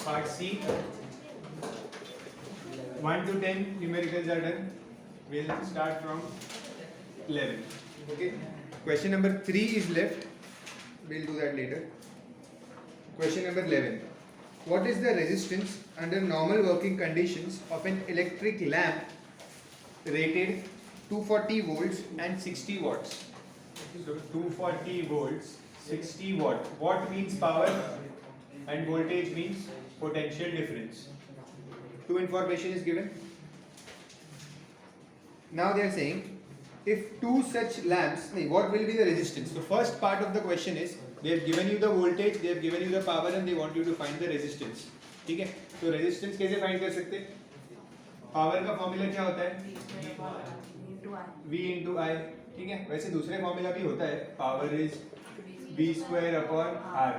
Part C. 1 to 10 numericals are done. We'll start from 11. Okay. Question number 3 is left. We'll do that later. Question number 11. What is the resistance under normal working conditions of an electric lamp rated 240 volts and 60 watts? So 240 volts, 60 watt. Watt means power and voltage means potential difference. Two information is given. Now they are saying if two such lamps, what will be the resistance? So first part of the question is they have given you the voltage, they have given you the power and they want you to find the resistance. ठीक है? तो resistance कैसे find कर सकते? Power का formula क्या होता है? V into I. ठीक है? वैसे दूसरे formula भी होता है. Power is V square upon R.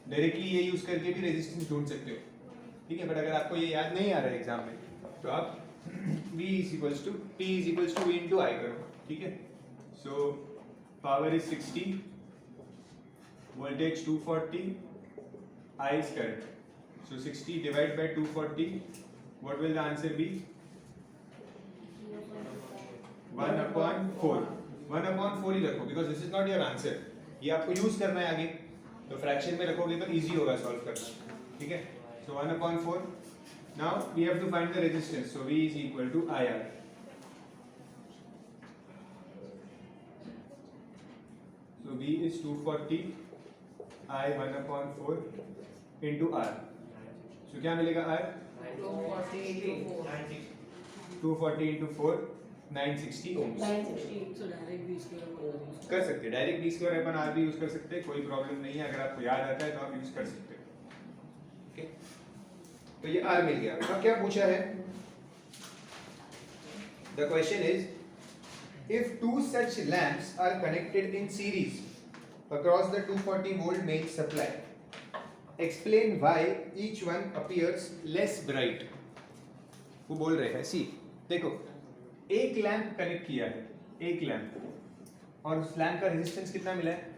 Directly ये यूज करके भी रेजिस्टेंस ढूंढ सकते हो. ठीक है, बट अगर आपको ये याद नहीं आ रहा है एग्जाम में तो आप V is equals to P is equals to V into I करो. ठीक है, so power is 60, voltage 240, I is current. So 60 divided by 240, what will the answer be? 1/4. 1/4 ही रखो because this is not your answer. ये आपको use करना है आगे, तो फ्रैक्शन में रखोगे तो इजी होगा सॉल्व करना. ठीक है, so 1/4. Now we have to find the resistance. So V is equal to IR. So V is 240, I 1/4 into R. So क्या मिलेगा R? 240 into 4, 960 ohms. 960. So direct B square कर सकते हैं, direct B square upon R भी use कर सकते हैं, कोई प्रॉब्लम नहीं है. अगर आपको याद आता है तो आप यूज कर सकते हो. ओके, तो ये R मिल गया. अब क्या पूछा है? The question is, if two such lamps are connected in series across the 240 volt main supply, explain why each one appears less bright. वो बोल रहे हैं, सी देखो, एक लैंप कनेक्ट किया है, एक लैंप, और उस लैंप का रेजिस्टेंस कितना मिला है?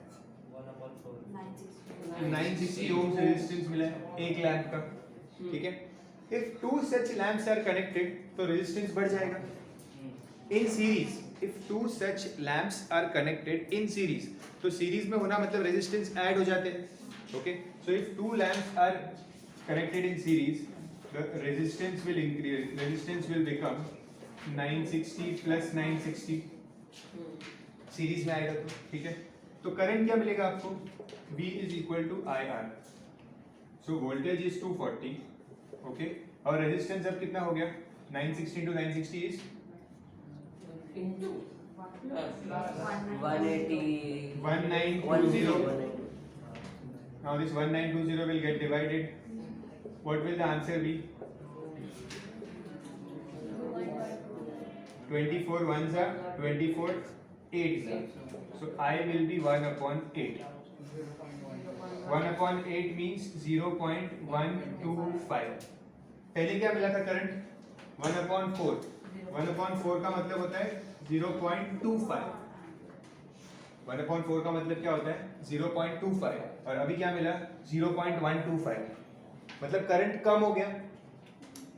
960 ओम्स रेजिस्टेंस मिला है एक लैंप का. ठीक है, if two such lamps are connected तो रेजिस्टेंस बढ़ जाएगा. In series, if two such lamps are connected in series, तो सीरीज में होना मतलब रेजिस्टेंस ऐड हो जाते हैं. Okay, so if two lamps are connected in series, the resistance will increase, resistance will become 960 plus 960 series में आएगा. तो ठीक है, तो करंट क्या मिलेगा आपको? V is equal to IR. So voltage is 240. Okay, और रेजिस्टेंस अब कितना हो गया? 960 into 960 is into 180. 1920. Now this 1920 will get divided. What will the answer be? 24 ones are 24 8s are. So I will be 1/8. 1/8 means 0.125. पहले क्या मिला था current? 1/4. 1/4 का मतलब होता है 0.25. 1/4 का मतलब क्या होता है? 0.25. और अभी क्या मिला? 0.125. मतलब करंट कम हो गया.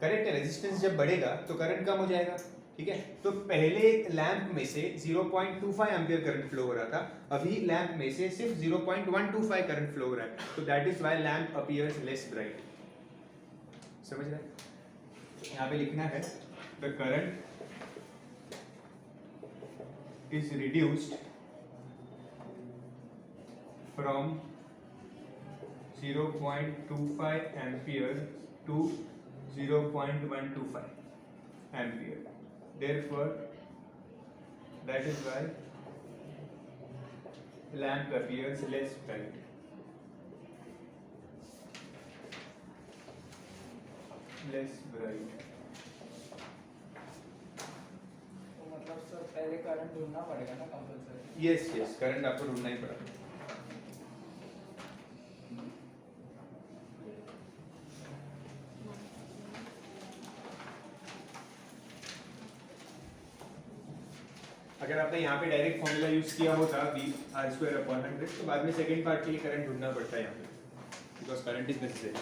करेक्ट है, रेजिस्टेंस जब बढ़ेगा तो करंट कम हो जाएगा. ठीक है, तो पहले लैंप में से 0.25 एम्पियर करंट फ्लो हो रहा था, अभी लैंप में से सिर्फ 0.125 करंट फ्लो हो रहा है. तो that is why lamp appears less bright. समझ रहे हैं? यहाँ पे लिखना है the current is reduced from 0.25 ampere to 0.125 ampere. Therefore, that is why lamp appears less bright. Less bright. मतलब सर पहले करंट ढूंढना पड़ेगा ना कंपलसरी. Yes, yes, करंट आपको ढूंढना ही पड़ा. अगर आपने यहाँ पे डायरेक्ट फॉर्मूला यूज किया होता V/2/100, तो बाद में सेकंड पार्ट के लिए करंट ढूंढना पड़ता है यहाँ पे, because current is necessary.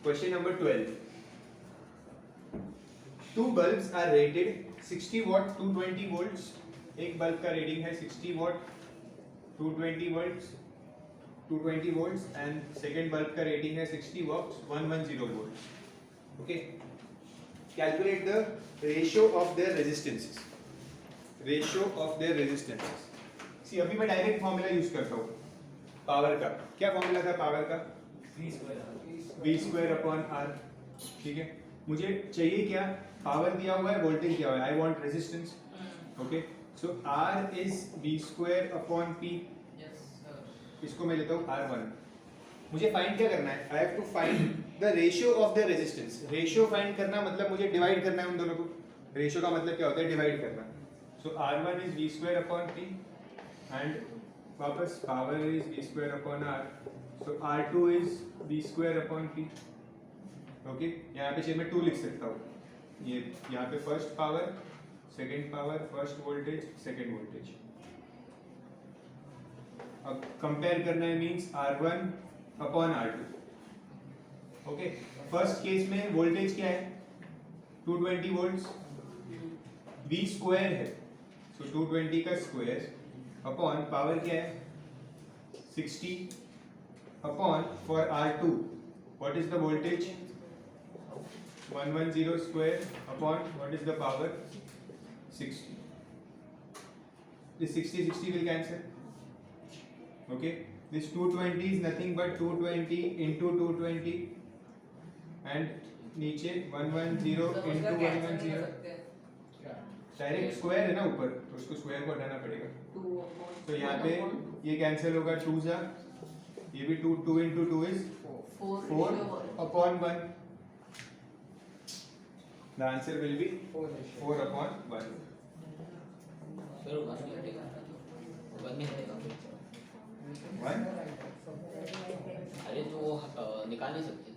Question number 12. Two bulbs are rated 60 watt 220 volts. एक बल्ब का रेटिंग है 60 watt 220 volts and second bulb का रेटिंग है 60 watts 110 volts. Okay. Calculate the ratio of their resistances. Ratio of their resistances. See, अभी मैं direct formula use करता हूँ power का. क्या फॉर्मूला था पावर का? V square upon R. ठीक है. मुझे चाहिए क्या? पावर दिया हुआ है, वोल्टेज दिया हुआ है. I want resistance. Okay. So R is V square upon P. इसको मैं लेता हूँ R1. मुझे फाइंड क्या करना है? I have to find the ratio of the resistance. Ratio find करना मतलब मुझे डिवाइड करना है उन दोनों को. रेशियो का मतलब क्या होता है? डिवाइड करना. So R1 is V square upon P and वापस power is V square upon R. So R2 is V square upon P. Okay. यहाँ पे चाहिए मैं 2 लिख सकता हूँ. ये यहाँ पे first power, second power, first voltage, second voltage. अब कंपेयर करना है means R1 upon R2. Okay. First case में वोल्टेज क्या है? 220 वोल्ट्स. V स्क्वायर है, सो 220 का स्क्वायर अपॉन पावर क्या है? 60 upon for R2 what is the voltage? 110 square upon what is the power? 60. This 60 will cancel. Okay. This 220 is nothing but 220 into 220 and नीचे 110 into 110. Direct square है ना ऊपर, तो उसको स्क्वायर को हटाना पड़ेगा. तो यहाँ पे ये कैंसिल होगा. 2 जा, ये भी 2 into 2 is 4 upon 1. The answer will be 4 upon 1. फिर वन नहीं हटेगा, वन नहीं हटेगा. 1? अरे तो वो निकाल नहीं सकते.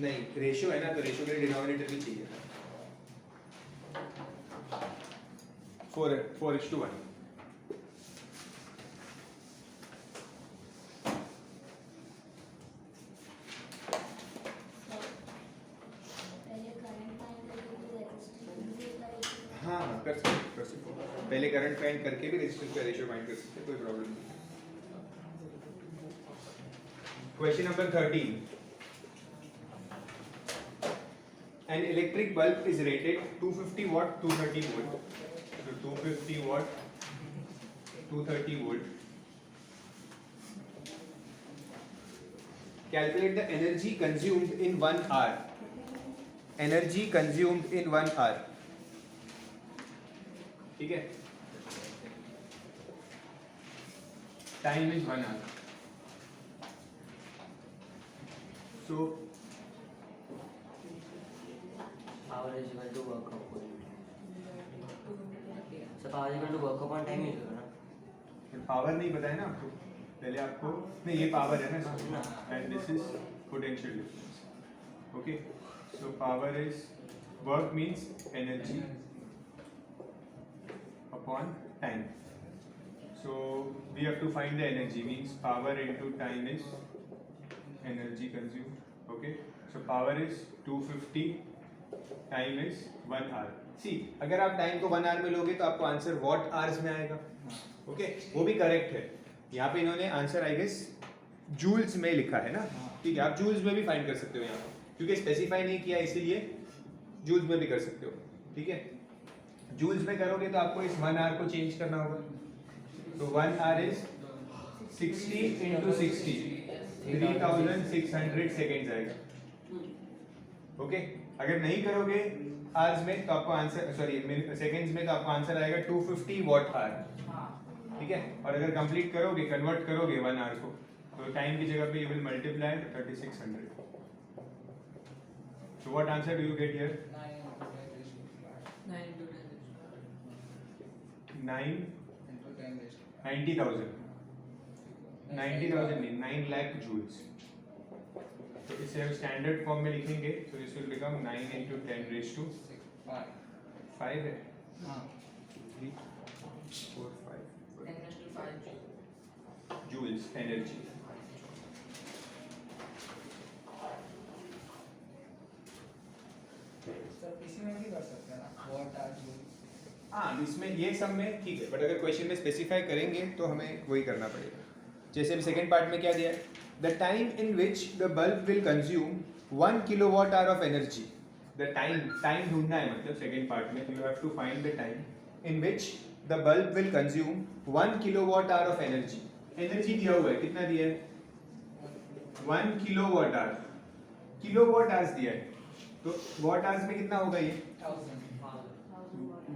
नहीं, रेशियो है ना, तो रेशियो के लिए डिनोमिनेटर भी चाहिए. 4:1. हाँ, कर सकते. पहले करंट फाइंड करके भी रेजिस्टेंस का रेशियो फाइंड कर सकते, कोई प्रॉब्लम नहीं. Question number 13. An electric bulb is rated 250 watt 230 volt. So 250 watt 230 volt. Calculate the energy consumed in 1 hour. Energy consumed in 1 hour. ठीक है. Time is 1 hour. So power is equal to work upon. Sir power is equal to work upon time use होगा ना. Power नहीं पता है ना आपको. पहले आपको नहीं, ये पावर है ना, and this is potential difference. Okay. So power is work means energy upon time. So we have to find the energy means power into time is energy consumed. Okay. So power is 250, time is 1 hour. See, अगर आप time को 1 hour में लोगे तो आपको answer what hours में आएगा. Okay. वो भी करेक्ट है. यहाँ पे इन्होंने आंसर आई गेस जूल्स में लिखा है ना. ठीक है. आप जूल्स में भी फाइंड कर सकते हो यहाँ, क्योंकि स्पेसिफाई नहीं किया इसीलिए जूल्स में भी कर सकते हो. ठीक है. जूल्स में करोगे तो आपको इस 1 hour को चेंज करना होगा. तो 1 hour इज 60 into 60, 3600 सेकेंड्स आएगा. ओके. अगर नहीं करोगे आवर्स में तो आपको आंसर, सॉरी सेकेंड्स में, तो आपको आंसर आएगा 250 वॉट आवर. ठीक है. और अगर कंप्लीट करोगे, कन्वर्ट करोगे 1 hour को, तो टाइम की जगह पे you will multiply 3600. So what answer do you get here? 90,000. 90,000 नहीं, 9 लाख जूल्स. तो इसे हम स्टैंडर्ड फॉर्म में लिखेंगे, तो this will become 9 into 10 raised to 5 है. 3 4 5 जूल्स एनर्जी. सर किसी में भी कर सकते हैं ना वॉट आर जूल हाँ इसमें ये सब में ठीक है, बट अगर क्वेश्चन में स्पेसिफाई करेंगे तो हमें वही करना पड़ेगा। जैसे अभी सेकेंड पार्ट में क्या दिया है, the time in which the bulb will consume 1 kilowatt hour of energy. The time ढूंढना है, मतलब सेकेंड पार्ट में you have to find the time in which the bulb will consume 1 kilowatt hour of energy. Energy दिया हुआ है, कितना दिया है 1 किलोवाट आवर, किलोवाट आवर्स दिया है, तो वॉट आवर्स में कितना होगा ये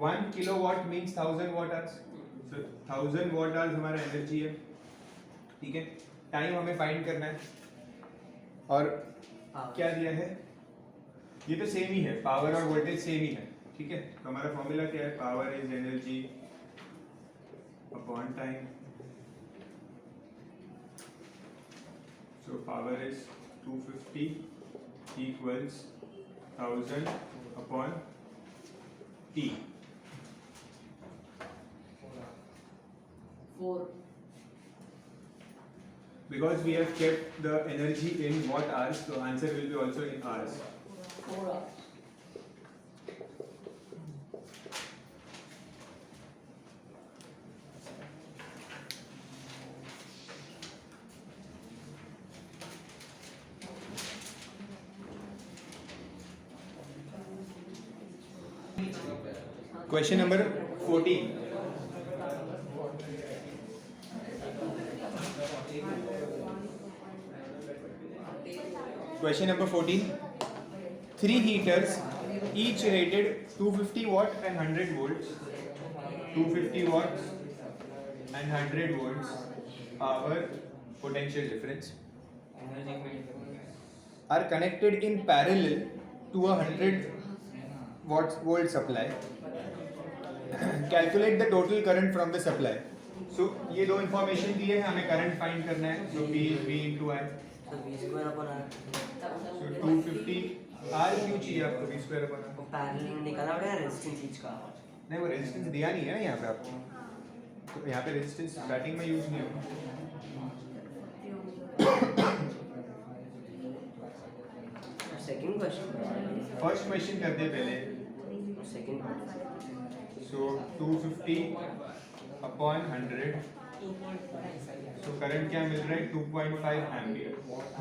1 kilowatt means 1000 watt hours, so 1000 watt hours हमारा एनर्जी है, ठीक है। टाइम हमें फाइंड करना है, और क्या दिया है, ये तो सेम ही है, पावर और वोल्टेज सेम ही है, ठीक है। तो हमारा फॉर्मूला क्या है, power is energy upon time, so power is 250 equals 1000 upon T। 4 Because we have kept the energy in watt hours, so answer will be also in hours. 4 hours. Question number 14. Question number 14. 3 heaters, each rated 250 watt and 100 volts. 250 watts and 100 volts power potential difference are connected in parallel to a 100 volt supply. Calculate the total current from the supply. So ये दो information दिए हैं, हमें current find करना है, so P is V into I. तो v square upon So 250 R क्यों चाहिए आपको V square अपन? पैरेलल में निकालना पड़ेगा रेजिस्टेंस ईच का। नहीं, वो रेजिस्टेंस दिया नहीं है ना यहाँ पे आपको, तो यहाँ पे रेजिस्टेंस स्टार्टिंग में यूज नहीं होगा। सेकंड क्वेश्चन, फर्स्ट क्वेश्चन करते हैं पहले। सेकंड So 250 अपॉन 100, तो करंट क्या मिल रहा है 2.5 एम्पियर।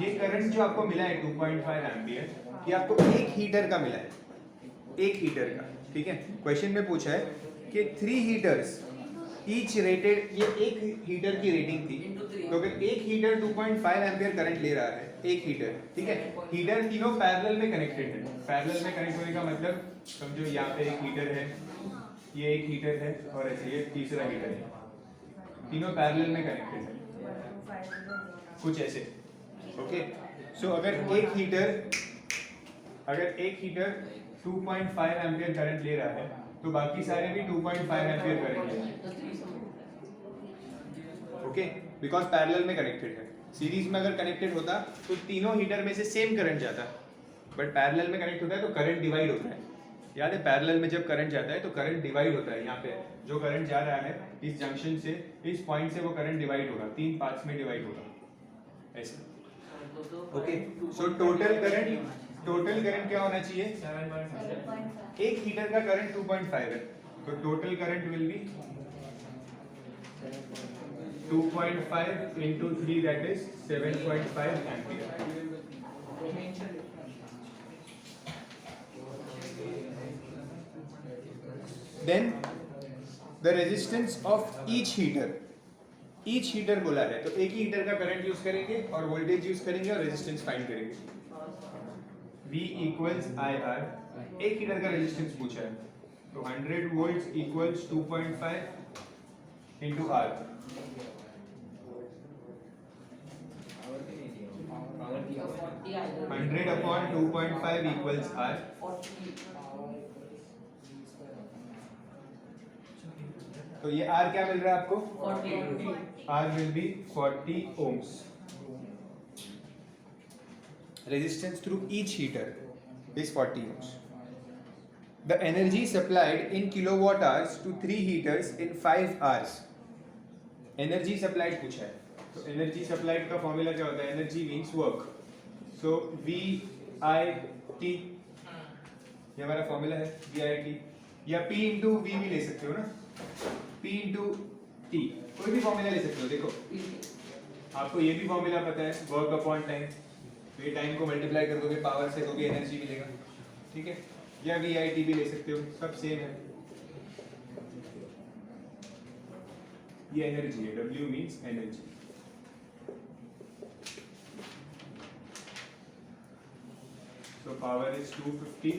ये करंट जो आपको मिला है 2.5 एम्पियर, ये आपको एक हीटर का मिला है, एक हीटर का, ठीक है। क्वेश्चन में पूछा है कि 3 हीटर्स ईच रेटेड, ये एक हीटर की रेटिंग थी, तो अगर एक हीटर 2.5 एम्पियर करंट ले रहा है, एक हीटर, ठीक है। हीटर तीनों पैरेलल में कनेक्टेड है। पैरेलल में कनेक्ट होने का मतलब समझो यहाँ पे एक हीटर है, ये एक हीटर है, और ऐसे ये तीसरा हीटर है, तीनों पैरेलल में कनेक्टेड है, कुछ ऐसे, ओके। सो अगर एक हीटर 2.5 एम्पियर करंट ले रहा है, तो बाकी सारे भी 2.5 एम्पियर करंट ले रहे हैं, ओके, बिकॉज पैरेलल में कनेक्टेड है। सीरीज में अगर कनेक्टेड होता तो तीनों हीटर में से सेम करंट जाता, बट पैरेलल में कनेक्ट होता है तो करंट डिवाइड होता है। याद है, पैरेलल में जब करंट जाता है तो करंट डिवाइड होता है। यहाँ पे जो करंट जा रहा है इस जंक्शन से, इस पॉइंट से, वो करंट डिवाइड होगा, 3 पार्ट्स में डिवाइड होगा, ऐसे, ओके। सो टोटल करंट क्या होना चाहिए, 7.5 एक हीटर का करंट 2.5 है, तो total current will be 2.5 into 3, that is 7.5 ampere. Then the resistance of each heater बोला है, तो एक ही हीटर का करंट यूज करेंगे और वोल्टेज यूज करेंगे और रेजिस्टेंस फाइंड करेंगे। V equals IR, एक हीटर का रेजिस्टेंस पूछा है, तो 100 volts equals 2.5 into R। 100 upon 2.5 equals R। तो ये R क्या मिल रहा है आपको, 40 R will be 40 ohms। Resistance through each heater is 40 ohms. The energy supplied in kilowatt hours to 3 heaters in 5 hours. Energy supplied पूछा है, तो energy supplied का फॉर्मूला क्या होता है, energy means work, so V I T, ये हमारा formula है VIT, या P इंटू V भी ले सकते हो ना, P इंटू T, कोई भी फॉर्मूला ले सकते हो। देखो आपको ये भी फॉर्मूला पता है, वर्क अपॉन टाइम, तो ये टाइम को मल्टीप्लाई कर दोगे पावर से तो भी एनर्जी मिलेगा, ठीक है। या VIT भी ले सकते हो, सब सेम है। ये एनर्जी है, W means energy. So power is 250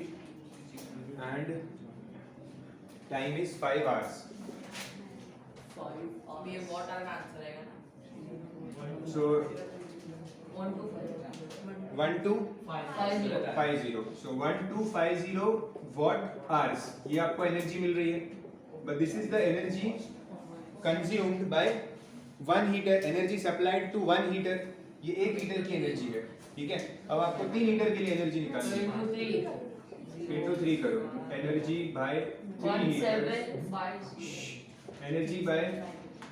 and time is 5 hours. अब ये what are आंसर आएगा ना? So 1 to 1250. So 1250 watt hours. ये आपको एनर्जी मिल रही है, but this is the energy consumed by one heater. Energy supplied to one heater. ये 1 litre की एनर्जी है, ठीक है। अब आपको 3 लीटर के लिए एनर्जी निकालनी है। इंटू 3 करो, energy by 3 heaters, energy by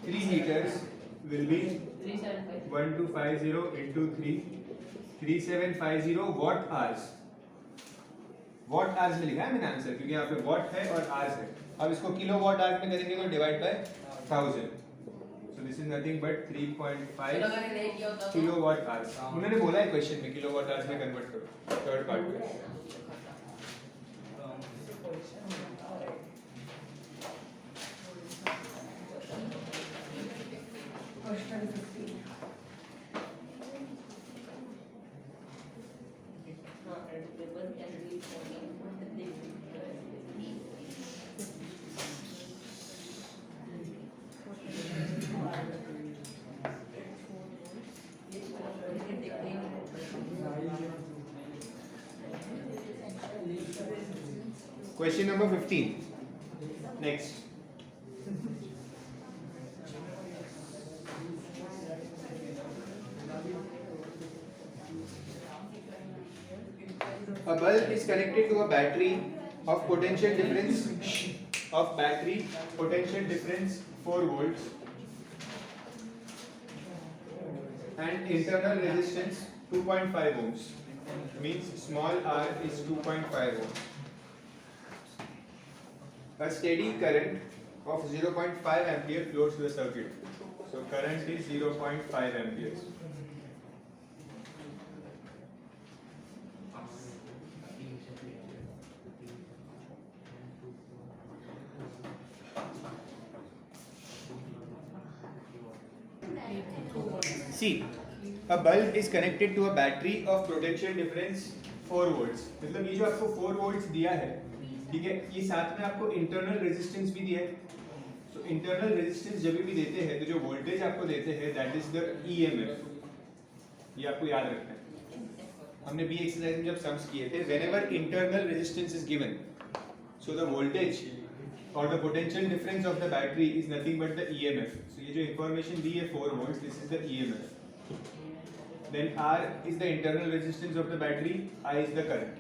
3 heaters will be 1250 into 3, 3750 watt hours. watt hours में लिखा है मैंने आंसर, क्योंकि यहाँ पे watt है और hours है। अब इसको किलो watt hours में करेंगे तो divide by 1000, so this is nothing but 3.5 kilo watt hours। उन्होंने बोला है क्वेश्चन में किलो watt hours में कन्वर्ट करो, थर्ड पार्ट में। Question number 15. Next. A bulb is connected to a battery of potential difference 4 volts and internal resistance 2.5 ohms. Means small r is 2.5 ohms. A steady current of 0.5 ampere flows through the circuit. So current is 0.5 amperes. See, a bulb is connected to a battery of potential difference 4 volts. मतलब ये जो आपको 4 volts दिया है, ठीक है, ये साथ में आपको इंटरनल रेजिस्टेंस भी दिया है। तो इंटरनल रेजिस्टेंस जब भी देते हैं तो जो वोल्टेज आपको देते हैं दैट इज द EMF, ये आपको याद रखना है। हमने बी एक्सरसाइज में जब सम्स किए थे, whenever internal resistance is given, so the voltage और the potential difference of the battery is nothing but the EMF. So ये जो इंफॉर्मेशन दी है 4 volts, this is the EMF. Then R is the internal resistance of the battery, I is the current.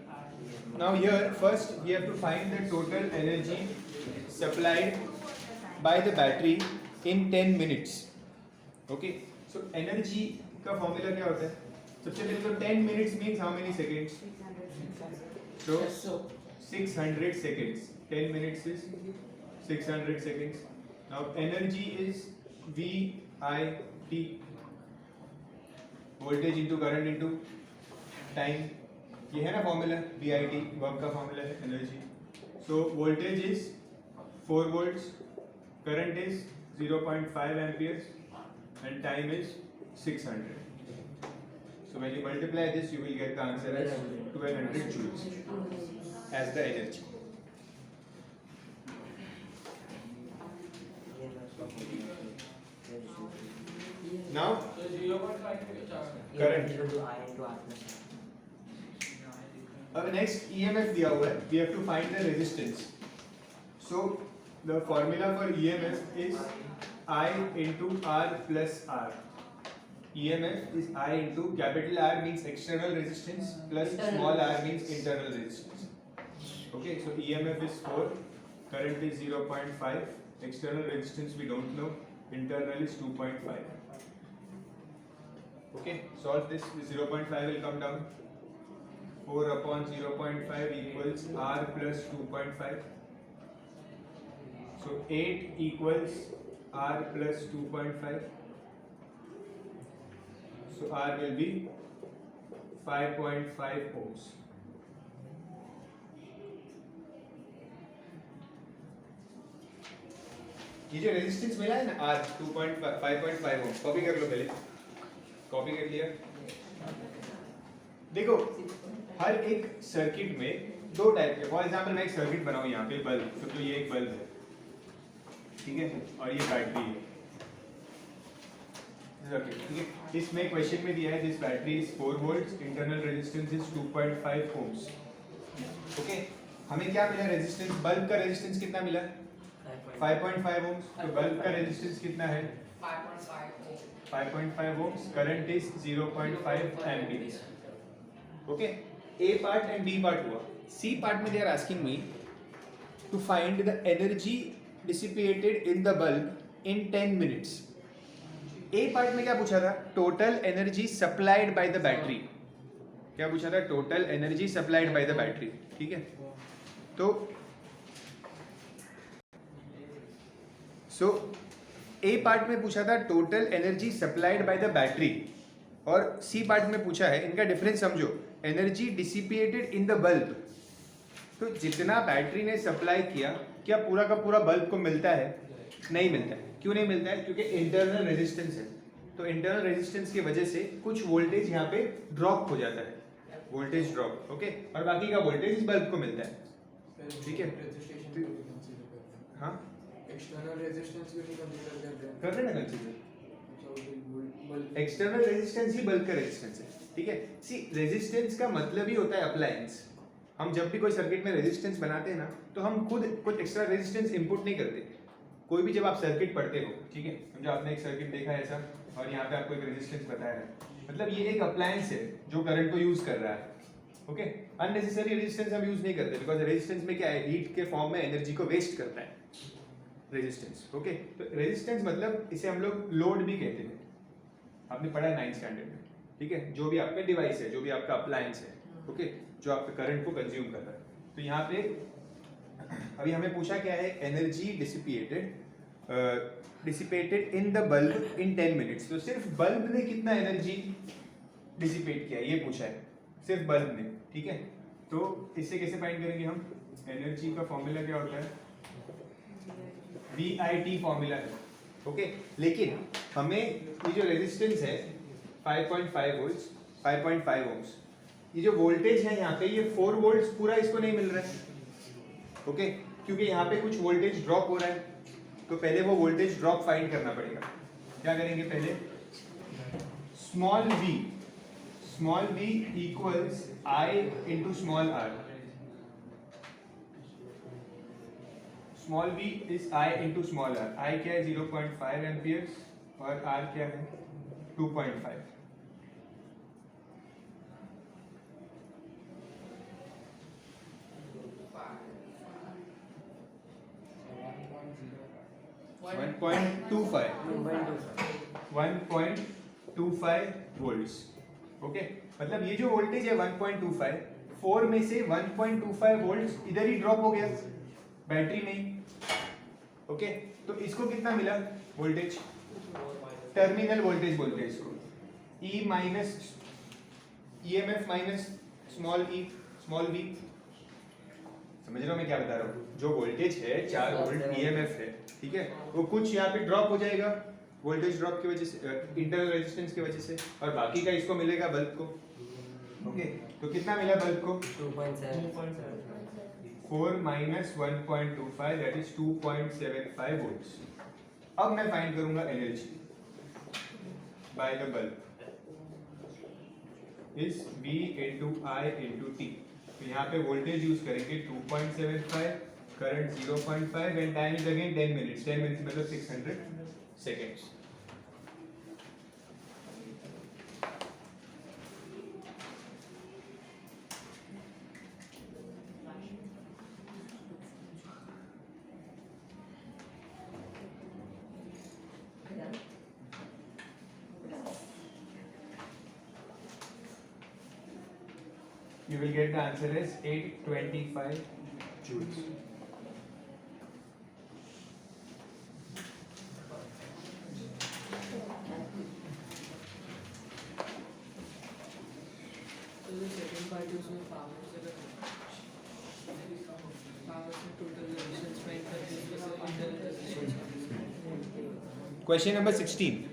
Now here first we have to find the total energy supplied by the battery in 10 minutes. Okay, so energy का formula क्या होता है? सबसे पहले तो 10 minutes means how many seconds? So 600 seconds. 10 minutes is 600 seconds. Now energy is VIT, voltage into current into time. ये है ना फॉर्मूला, VIT वर्क का फॉर्मूला है energy. So voltage is 4 volts, current is 0.5 amperes and time is 600. So when you multiply this you will get the answer as 1200 joules as the energy. Now current. अब next EMF दिया हुआ है, we have to find the resistance. So the formula for EMF is I into R plus R. EMF is I into capital R means external resistance plus small r means internal resistance. Okay, so EMF is 4, current is 0.5, external resistance we don't know, internal is 2.5. Okay, solve this, 0.5 will come down. 4 upon 0.5 equals R plus 2.5. So 8 equals R plus 2.5. So R will be 5.5 ohms. ये जो resistance मिला है ना R 5.5 ओम, copy कर लो पहले, copy कर लिया। देखो हर एक सर्किट में दो टाइप के, फॉर एग्जांपल मैं एक सर्किट बनाऊं यहाँ पे बल्ब, तो ये एक बल्ब है, ठीक है, और ये बैटरी है सर्किट, ठीक है। इसमें क्वेश्चन में दिया है this battery is 4 volts, internal resistance is 2.5 ohms. Okay, हमें क्या मिला रेजिस्टेंस, बल्ब का रेजिस्टेंस कितना मिला 5.5 ओम्स, तो बल्ब का रेजिस्टेंस कितना है 5.5 ohms, current is 0.5 ampere. Okay, A part and B part हुआ। सी पार्ट में they are asking me to find the energy dissipated in the bulb in 10 minutes. A part में क्या पूछा था, total energy supplied by the battery, क्या पूछा था, total energy supplied by the battery, ठीक है। तो ए पार्ट में पूछा था total energy supplied by the battery, और सी पार्ट में पूछा है, इनका डिफरेंस समझो, energy dissipated in the bulb. तो जितना बैटरी ने सप्लाई किया, क्या पूरा का पूरा बल्ब को मिलता है, नहीं मिलता है। क्यों नहीं मिलता है, क्योंकि इंटरनल रेजिस्टेंस है, तो इंटरनल रेजिस्टेंस की वजह से कुछ वोल्टेज यहाँ पे ड्रॉप हो जाता है, वोल्टेज ड्रॉप, ओके, और बाकी का वोल्टेज इस बल्ब को मिलता है, ठीक है। हाँ, एक्सटर्नल रेजिस्टेंस भी नहीं कंसीडर करते हैं। कर रहे ना कंसीडर, बल्ब एक्सटर्नल रेजिस्टेंस ही बल्ब का रेजिस्टेंस है, ठीक है। सी रेजिस्टेंस का मतलब ही होता है अप्लायंस। हम जब भी कोई सर्किट में रेजिस्टेंस बनाते हैं ना, तो हम खुद कुछ एक्स्ट्रा रेजिस्टेंस इनपुट नहीं करते। कोई भी जब आप सर्किट पढ़ते हो, ठीक है, समझो आपने एक सर्किट देखा है ऐसा, और यहाँ पे आपको एक रेजिस्टेंस बताया है, मतलब ये एक अप्लायंस है जो करंट को यूज कर रहा है, ओके। अननेसेसरी रेजिस्टेंस हम यूज नहीं करते, बिकॉज रेजिस्टेंस में क्या है, हीट के फॉर्म में एनर्जी को वेस्ट करता है रेजिस्टेंस, ओके। तो रेजिस्टेंस मतलब इसे हम लोग लोड भी कहते हैं, आपने पढ़ा है 9th स्टैंडर्ड में, ठीक है। जो भी आपका डिवाइस है, जो भी आपका अप्लायंस है, ओके, जो आपके करंट को कंज्यूम कर रहा है। तो यहाँ पे अभी हमें पूछा क्या है, energy dissipated in the bulb in 10 minutes. तो सिर्फ बल्ब ने कितना एनर्जी डिसिपेट किया ये पूछा है, सिर्फ बल्ब ने, ठीक है। तो इससे कैसे फाइंड करेंगे हम, एनर्जी का फॉर्मूला क्या होता है, VIT फॉर्मूला है, ओके। लेकिन हमें ये जो रेजिस्टेंस है 5.5 वोल्ट्स, 5.5 ओम्स, ये जो वोल्टेज है यहाँ पे, ये 4 वोल्ट्स पूरा इसको नहीं मिल रहा है, ओके, क्योंकि यहाँ पे कुछ वोल्टेज ड्रॉप हो रहा है। तो पहले वो वोल्टेज ड्रॉप फाइंड करना पड़ेगा। क्या करेंगे पहले, small v equals I into small r। Small v is I into small r। I क्या है 0.5 एम्पियर्स और r क्या है 2.5। One point two five volts, okay. मतलब ये जो वोल्टेज है 1.25, 4 में से 1.25 वोल्ट्स इधर ही ड्रॉप हो गया बैटरी में ही, ओके। तो इसको कितना मिला वोल्टेज, टर्मिनल वोल्टेज बोलते हैं इसको, E minus EMF minus small v। समझ रहे हो मैं क्या बता रहा हूँ, जो वोल्टेज है 4 वोल्ट EMF है, ठीक है, वो कुछ यहाँ पे ड्रॉप हो जाएगा वोल्टेज ड्रॉप की वजह से, इंटरनल रेजिस्टेंस की वजह से, और बाकी का इसको मिलेगा बल्ब को, ओके। तो कितना मिला बल्ब को 4 माइनस 1.25 दैट इज 2.75 वोल्ट्स। अब मैं फाइंड करूंगा energy by the bulb is V into I into T। तो यहाँ पे वोल्टेज यूज करेंगे 2.75, current 0.5 and time is again 10 minutes, 10 minutes मतलब 600 seconds. you will get the answer as 825 joules. तो the second part is में power से total resistance find करके उसमें internal resistance. Question number 16.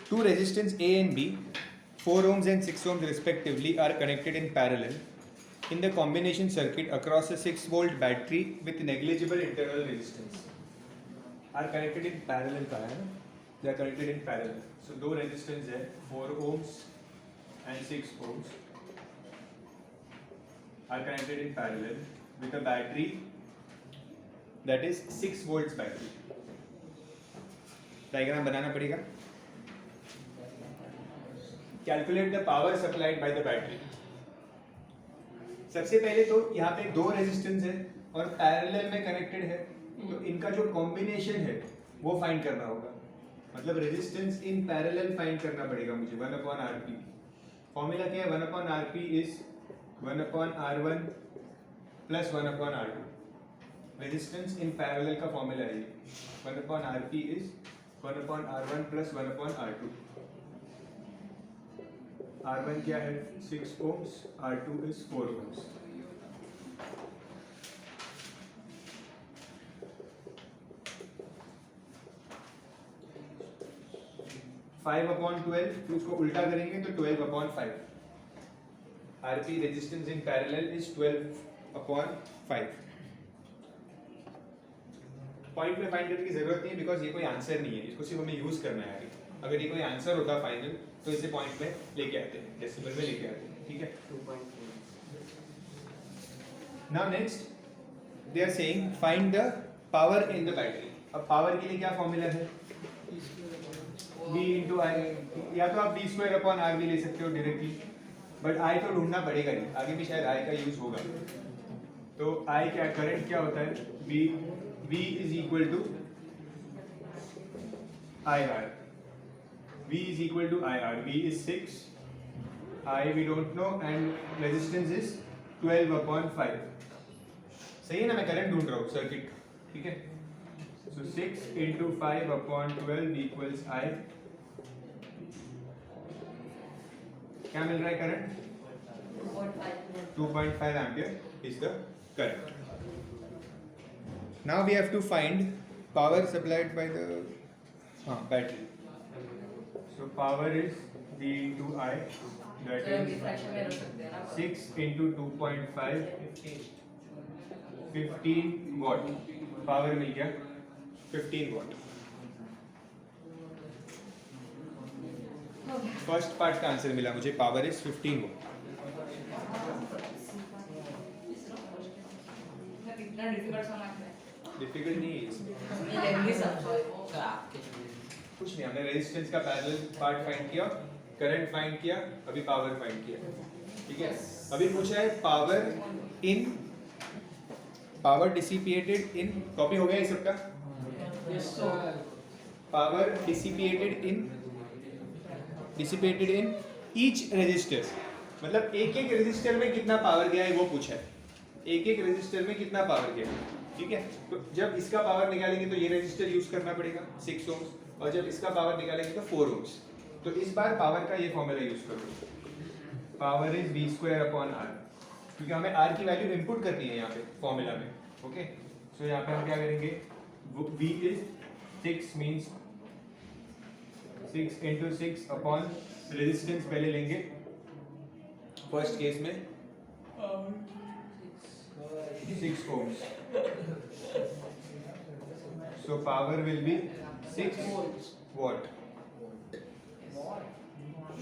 Two resistance A and B, 4 ohms and 6 ohms respectively, are connected in parallel in the combination circuit across a 6 volt battery with negligible internal resistance. Are connected in parallel का है ना? They are connected in parallel. So दो resistance है 4 ohms and 6 ohms are connected in parallel with a battery that is 6 volts battery. Diagram बनाना पड़ेगा. Calculate the power supplied by the battery. सबसे पहले तो यहाँ पे दो रेजिस्टेंस है और पैरेलल में कनेक्टेड है, तो इनका जो कॉम्बिनेशन है वो फाइंड करना होगा. मतलब रेजिस्टेंस इन पैरेलल फाइंड करना पड़ेगा मुझे 1/Rp. फॉर्मूला क्या है? 1/Rp is 1/R1 plus 1/R2. Resistance in parallel का फॉर्मूला है ये. 1/Rp is 1/R1 plus 1/R2. R1 क्या है? 6 ohms, R2 is 4 ohms. Five upon 12, फिर उसको उल्टा करेंगे तो 12/5. Rp resistance in parallel is 12/5. Point में फाइंड करने की जरूरत नहीं है बिकॉज ये कोई आंसर नहीं है, इसको सिर्फ हमें यूज करना है आगे. अगर ये कोई आंसर होता फाइनल तो इसे पॉइंट में लेके आते हैं, डेसिमल में लेके आते हैं. ठीक है. 2.4. Now next they are saying find the power in the battery. अब पावर के लिए क्या फॉर्मूला है? V into I. या तो आप V²/R भी ले सकते हो डायरेक्टली, बट I तो ढूंढना पड़ेगा नहीं, आगे भी शायद I का यूज होगा. तो I क्या करंट क्या होता है? V is equal to IR. V is equal to IR. V is 6, I we don't know, and resistance is 12/5. सही है ना? मैं करंट ढूंढ रहा हूँ सर्किट. ठीक है. So 6 into 5/12 equals I. क्या मिल रहा है current? 2.5 ampere is the current. Now we have to find power supplied by the battery. So power is V into I, that तो is फ्रैक्शन में रख सकते हैं ना. 6 into 2.5, 15 watt. पावर मिल गया 15 watt. फर्स्ट पार्ट का आंसर मिला मुझे, पावर इज 15 watt. इतना डिफिकल्ट समझना है. डिफिकल्ट नहीं है ये लेंगे सब वो. कुछ नहीं. हमने रेजिस्टेंस का पैरेलल पार्ट फाइंड किया, करंट फाइंड किया, अभी पावर फाइंड किया. ठीक है. अभी पूछा है पावर डिसिपिएटेड इन. कॉपी हो गया ये सबका? Power dissipated in each resistor. मतलब एक एक रेजिस्टर में कितना पावर गया है वो पूछा है. एक एक रेजिस्टर में कितना पावर गया है. ठीक है. तो जब इसका पावर निकालेंगे तो ये रेजिस्टर यूज करना पड़ेगा 6 ohms, और जब इसका पावर निकालेंगे तो 4 ohms. तो इस बार पावर का ये फॉर्मूला यूज करो. पावर इज V²/R, क्योंकि हमें R की वैल्यू इनपुट करनी है यहाँ पे फॉर्मूला में. ओके. सो यहाँ पे हम क्या करेंगे? V is 6 means 6 into 6 upon resistance पहले लेंगे फर्स्ट केस में 6 ohms. So power will be 6 watt.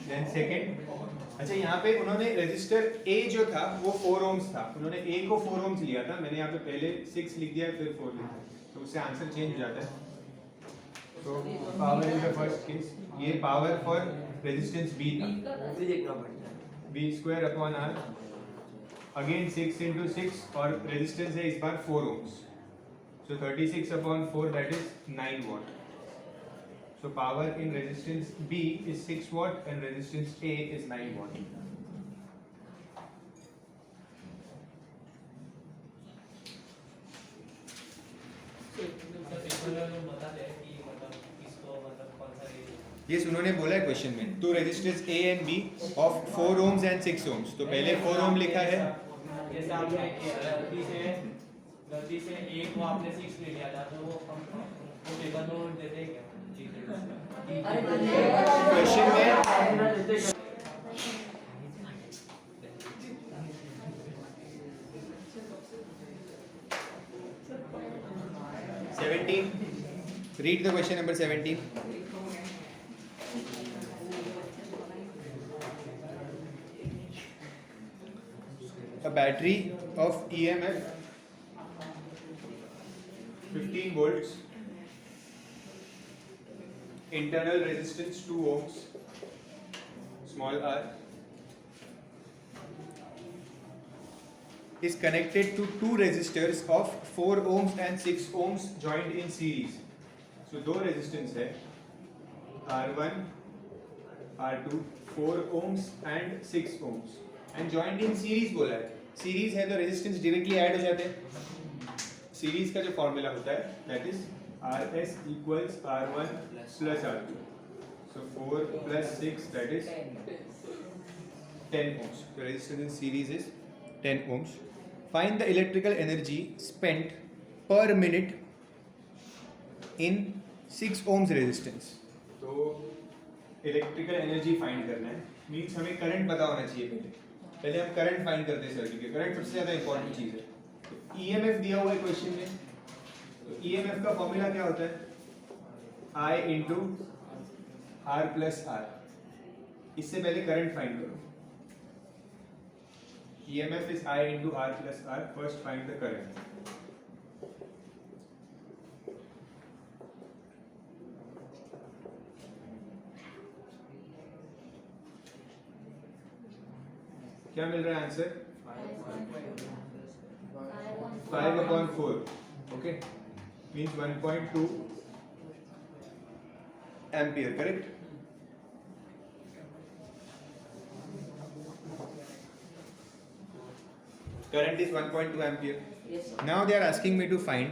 Then second, अच्छा यहाँ पे उन्होंने रेजिस्टर A जो था वो 4 ohms था, उन्होंने A को 4 ohms लिया था. मैंने यहाँ पे पहले 6 लिख दिया फिर 4 लिख दिया, तो उससे आंसर चेंज हो जाता है. So power in the first case, ये पावर फॉर रेजिस्टेंस B था, भी देखना पड़ता है. V²/R. अगेन 6 into 6 और रेजिस्टेंस है इस बार 4 ohms. So 36/4, that is 9 watt. So power in resistance B is 6 watt and resistance A is 9 watt. Yes, उन्होंने बोला है क्वेश्चन में two resistance A and B of 4 ohms and 6 ohms. तो पहले 4 ohm लिखा है. जैसे आपने गलती से एक को आपने 6 ले लिया था तो वो हम पेपर में देते हैं क्या? क्वेश्चन में 17. Read the question number 17. A battery of EMF 15 volts, internal resistance 2 ohms, small r, is connected to two resistors of 4 ohms and 6 ohms joined in series. So दो resistance है R1, R2, 4 ohms and 6 ohms and joined in series बोला है. Series है तो resistance directly add हो जाते हैं. Series का जो formula होता है that is RS equals R1 plus R2. So 4 plus 6 that is 10 ohms. So resistance in series is 10 ohms. Find the electrical energy spent per minute in 6 ohms resistance. तो electrical energy find करना है means हमें current पता होना चाहिए. पहले हम current find करते हैं सर्किट के. करंट सबसे ज़्यादा इंपॉर्टेंट चीज़ है. तो ईएमएफ दिया हुआ है क्वेश्चन में. तो ईएमएफ का फॉर्मूला क्या होता है? I into R plus R. इससे पहले करंट फाइंड करो. EMF is I into R plus R. First find the current. क्या मिल रहा है answer? 5/4. Okay. Means 1.2 ampere. Correct? Current is 1.2 ampere. Yes, sir. Now they are asking me to find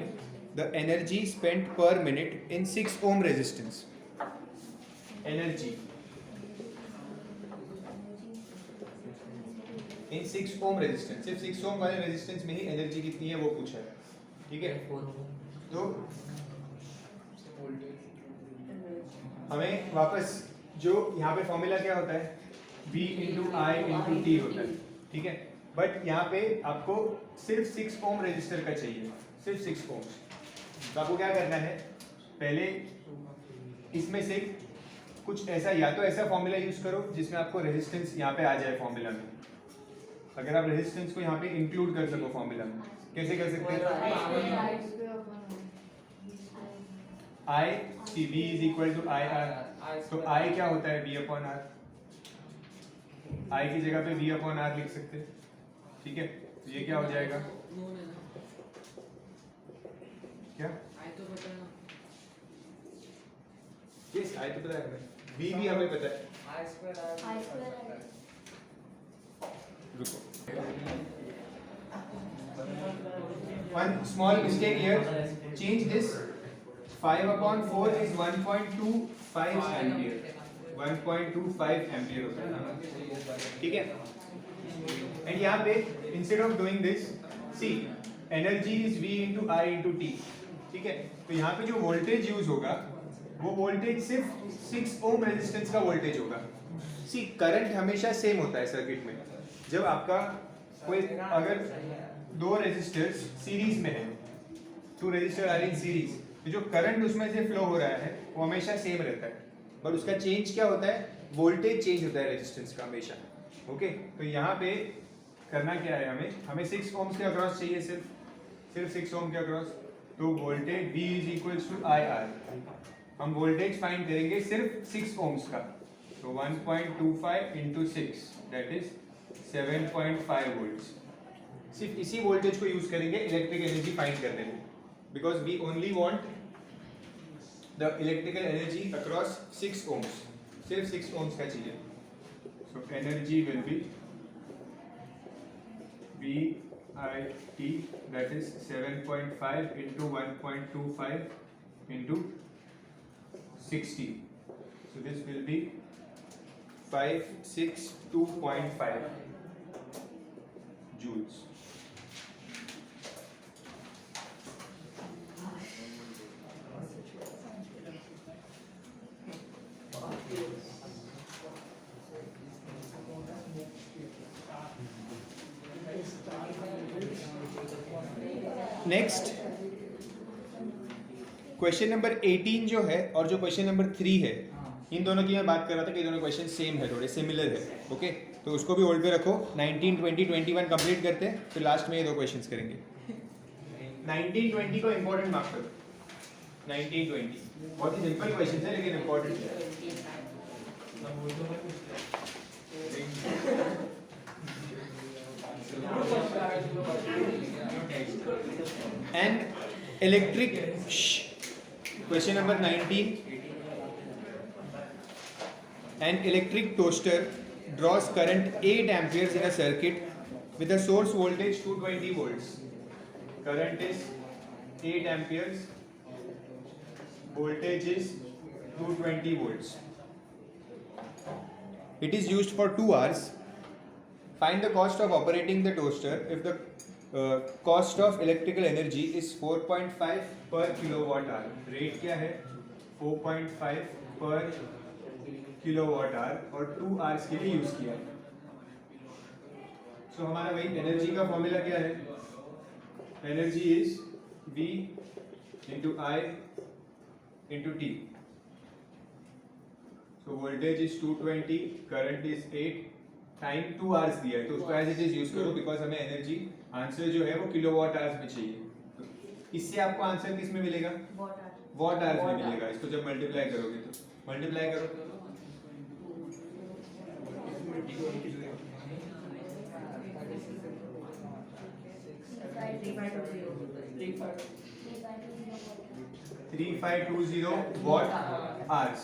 the energy spent per minute in 6 ohm resistance. Energy in 6 ohm resistance. सिर्फ 6 ohm वाले resistance में ही energy कितनी है वो पूछा है. ठीक है. तो हमें वापस जो यहाँ पे फॉर्मूला क्या होता है? V into I into T होता है. ठीक है. बट यहाँ पे आपको सिर्फ 6 ओम रेजिस्टर का चाहिए. सिर्फ 6 ओम. तो आपको क्या करना है? पहले इसमें से कुछ ऐसा या तो ऐसा फॉर्मूला यूज करो जिसमें आपको रेजिस्टेंस यहाँ पे आ जाए फॉर्मूला में. अगर आप रेजिस्टेंस को यहाँ पे इंक्लूड कर सको फॉर्मूला में, कैसे कर सकते हैं? I see V is equal to I R. तो I क्या होता है? V upon are. I की जगह पे V अपॉन आर लिख सकते हैं. ठीक है. तो ये क्या हो जाएगा? क्या? यस, आई तो पता है हमें. V भी हमें पता है. रुको. One small mistake here. Change this. 5/4 is 1.25 ampere. 1.25 ampere होता है ना. ठीक है. एंड यहाँ पे instead of doing this, see energy is V into I into T. ठीक है. तो यहाँ पे जो वोल्टेज यूज होगा वो वोल्टेज सिर्फ 6 ओम रेजिस्टेंस का वोल्टेज होगा. सी करंट हमेशा सेम होता है सर्किट में. जब आपका कोई अगर दो रेजिस्टर्स सीरीज में है, 2 रेजिस्टर आर इन सीरीज, तो जो करंट उसमें से फ्लो हो रहा है वो हमेशा सेम रहता है. बट उसका चेंज क्या होता है? वोल्टेज चेंज होता है रेजिस्टेंस का हमेशा. ओके. तो यहाँ पे करना क्या है? हमें 6 ओम्स के अक्रॉस चाहिए. सिर्फ 6 ओम के अक्रॉस. तो voltage V is equals to I R. हम वोल्टेज फाइंड करेंगे सिर्फ 6 ओम्स का. तो 1.25 इंटू 6 दैट इज 7.5 वोल्ट्स. सिर्फ इसी वोल्टेज को यूज करेंगे इलेक्ट्रिक एनर्जी फाइंड करने में, because we only want the electrical energy across 6 ohms, सिर्फ 6 ohms का चाहिए. So energy will be VIT, that is 7.5 into 1.25 into 60. So this will be 562.5 joules. Next question number 18 जो है और जो क्वेश्चन नंबर 3 है, इन दोनों की मैं बात कर रहा था कि दोनों क्वेश्चन सेम है, थोड़े सिमिलर है. ओके, तो उसको भी होल्ड पे रखो. 19, 20, 21 कंप्लीट करते हैं, फिर लास्ट में ये दो क्वेश्चंस करेंगे. 19, 20 को इंपॉर्टेंट मार्क करो. 19, 20 बहुत ही सिंपल क्वेश्चन है लेकिन इंपॉर्टेंट है. An electric question number 19. An electric toaster draws current 8 amperes in a circuit with a source voltage 220 volts. Current is 8 amperes, voltage is 220 volts. It is used for 2 hours. Find the cost of operating the toaster if the cost of electrical energy is 4.5 per kilowatt hour. Rate क्या है? 4.5 per kilowatt hour और 2 hours के लिए use किया है. So हमारा वही energy का फॉर्मूला क्या है? Energy is V into I into T. So voltage is 220, current is 8, time 2 hours दिया है, तो उसको एज इट इज यूज करो बिकॉज हमें एनर्जी आंसर जो है वो किलोवाट आवर्स में चाहिए. तो इससे आपको आंसर किस में मिलेगा? वॉट आवर्स में मिलेगा. इसको जब मल्टीप्लाई करोगे तो मल्टीप्लाई करो. Three five two zero watt hours.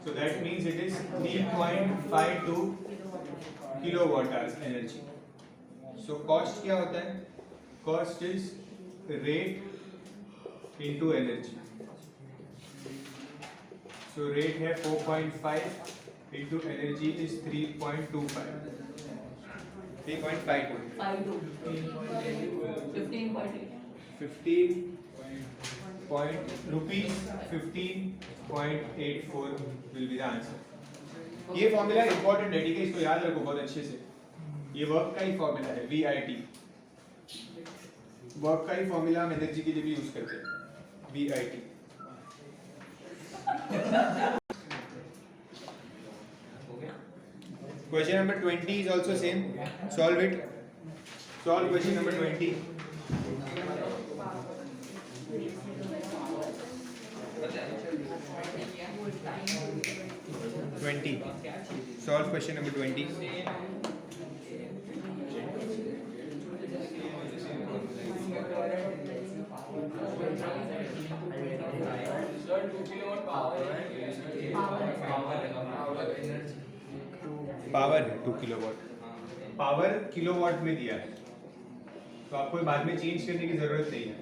So that means it is 3.52 kilowatt hours energy. So cost क्या होता है? Cost is rate into energy. So rate है 4.5 into energy is 3.25. 3.52. 15 rupees 15.84 will be the answer. ये formula important है, ठीक है, इसको याद रखो बहुत अच्छे से. ये वर्क का ही फॉर्मूला है, VIT. वर्क का ही फॉर्मूला हम एनर्जी के लिए भी यूज करते हैं, VIT. Question number 20 is also same. Solve it. Solve question number 20. 20. Solve question number 20. Power है 2 किलोवाट. पावर किलोवाट में दिया है, तो आपको बाद में चेंज करने की जरूरत नहीं है.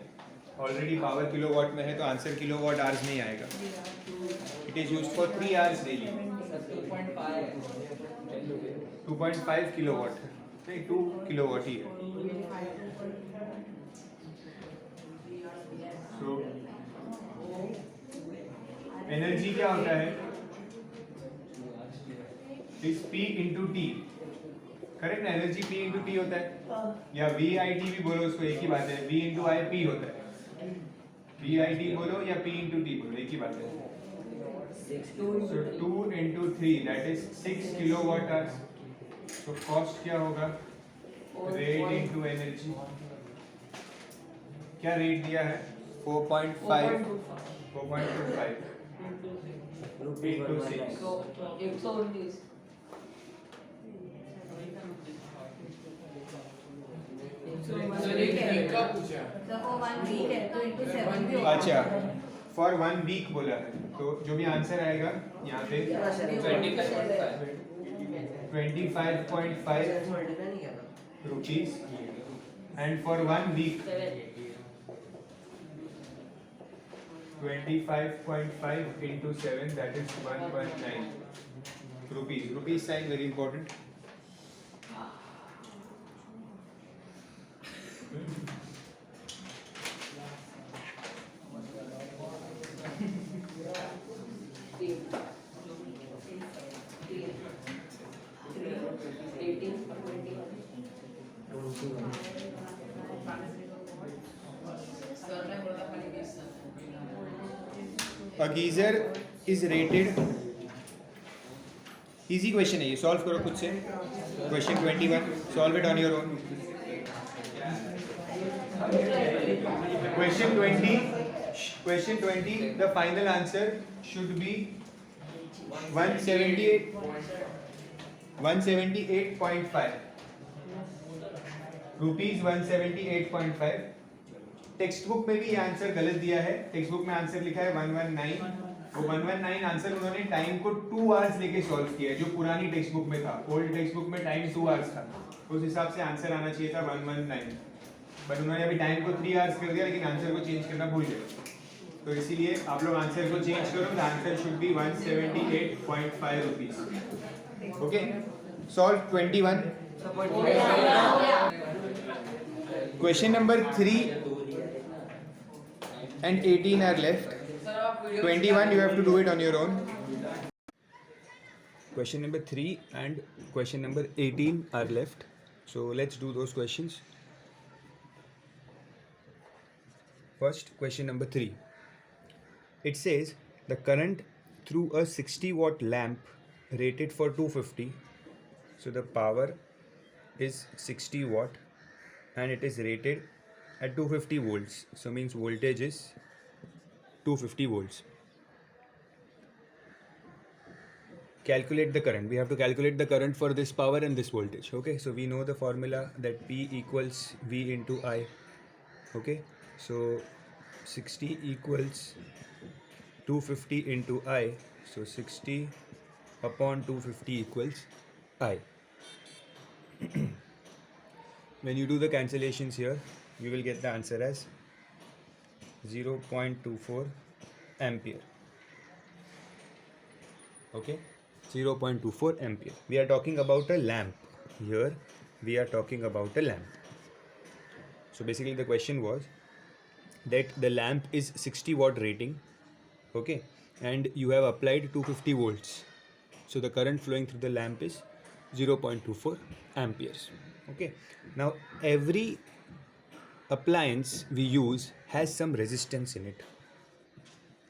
ऑलरेडी पावर किलोवाट में है तो आंसर किलोवाट आवर्स में ही आएगा. It is used for 3 hours daily. 2.5 kilowatt नहीं, 2 किलोवाट ही है. सो एनर्जी क्या होता है? Is P into T. Correct ना? एनर्जी P into T होता है, या VIT भी बोलो, उसको एक ही बात है. V into I P होता है. VIT बोलो या P into T बोलो, एक ही बात है. So 2 into 3 that is 6 kilowatt hours. So cost क्या होगा? Rate into energy. क्या रेट दिया है? 4.5 into 6. अच्छा, फॉर 1 वीक बोला है, तो जो भी आंसर आएगा यहाँ पे 25.5 मल्टीप्लाई नहीं किया था rupees, and for 1 week 25.5 into 7, that is 119 rupees. Rupees sign very important. Sir ने बोला था खाली 20 साल A geyser is rated. Easy question है ये, solve करो खुद से. Question 21, solve it on your own. Question 20, the final answer should be 178.5 rupees, 178.5. Text book में भी ये आंसर गलत दिया है. टेक्स्ट बुक में आंसर लिखा है 119. वो 119 आंसर उन्होंने टाइम को 2 आवर्स लेके सॉल्व किया है, जो पुरानी टेक्स्ट बुक में था. ओल्ड टेक्स्ट बुक में टाइम 2 आवर्स था, उस हिसाब से आंसर आना चाहिए था 119. बट उन्होंने अभी टाइम को 3 आवर्स कर दिया, लेकिन आंसर को चेंज करना भूल गए. तो इसीलिए आप लोग आंसर को चेंज करो. The answer should be 178.5 rupees. Okay, solve 21. Question number 3 and 18 are left. Sir आप video 21 you have to do it on your own. Question number 3 and question number 18 are left. So let's do those questions. First, question number 3. It says the current through a 60 watt lamp rated for 250. So the power is 60 watt and it is rated at 250 volts. So means voltage is 250 volts. Calculate the current. We have to calculate the current for this power and this voltage. Okay, so we know the formula that P equals V into I. Okay, so 60 equals 250 into I. So 60 upon 250 equals I. When you do the cancellations here, you will get the answer as 0.24 ampere. Okay, 0.24 ampere. We are talking about a lamp. Here we are talking about a lamp. So basically the question was that the lamp is 60 watt rating, okay, and you have applied 250 volts. So the current flowing through the lamp is 0.24 amperes. Okay, now every appliance we use has some resistance in it.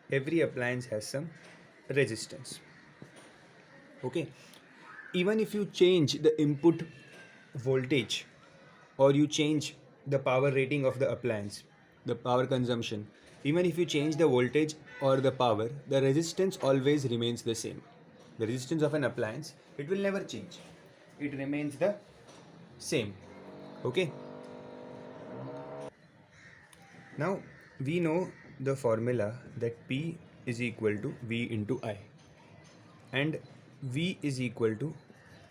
Every appliance has some resistance. Okay, even if you change the input voltage or you change the power rating of the appliance, the power consumption, even if you change the voltage or the power, the resistance always remains the same. The resistance of an appliance, it will never change. It remains the same. Okay, now we know the formula that P is equal to V into I and V is equal to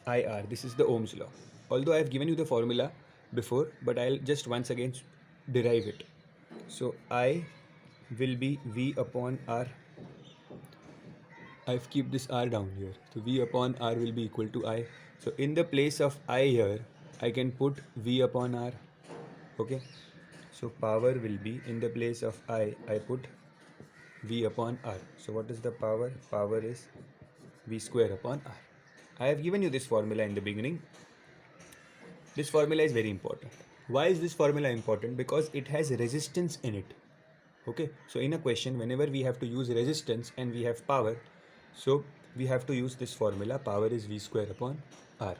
IR. This is the Ohm's law. Although I have given you the formula before, but I'll just once again derive it. So I will be V upon R. I've kept this R down here. So V upon R will be equal to I. So in the place of I here, I can put V upon R. Okay. So power will be, in the place of I put V upon R. So what is the power? Power is V square upon R. I have given you this formula in the beginning. This formula is very important. Why is this formula important? Because it has resistance in it. Okay. So in a question, whenever we have to use resistance and we have power, so we have to use this formula. Power is V square upon R.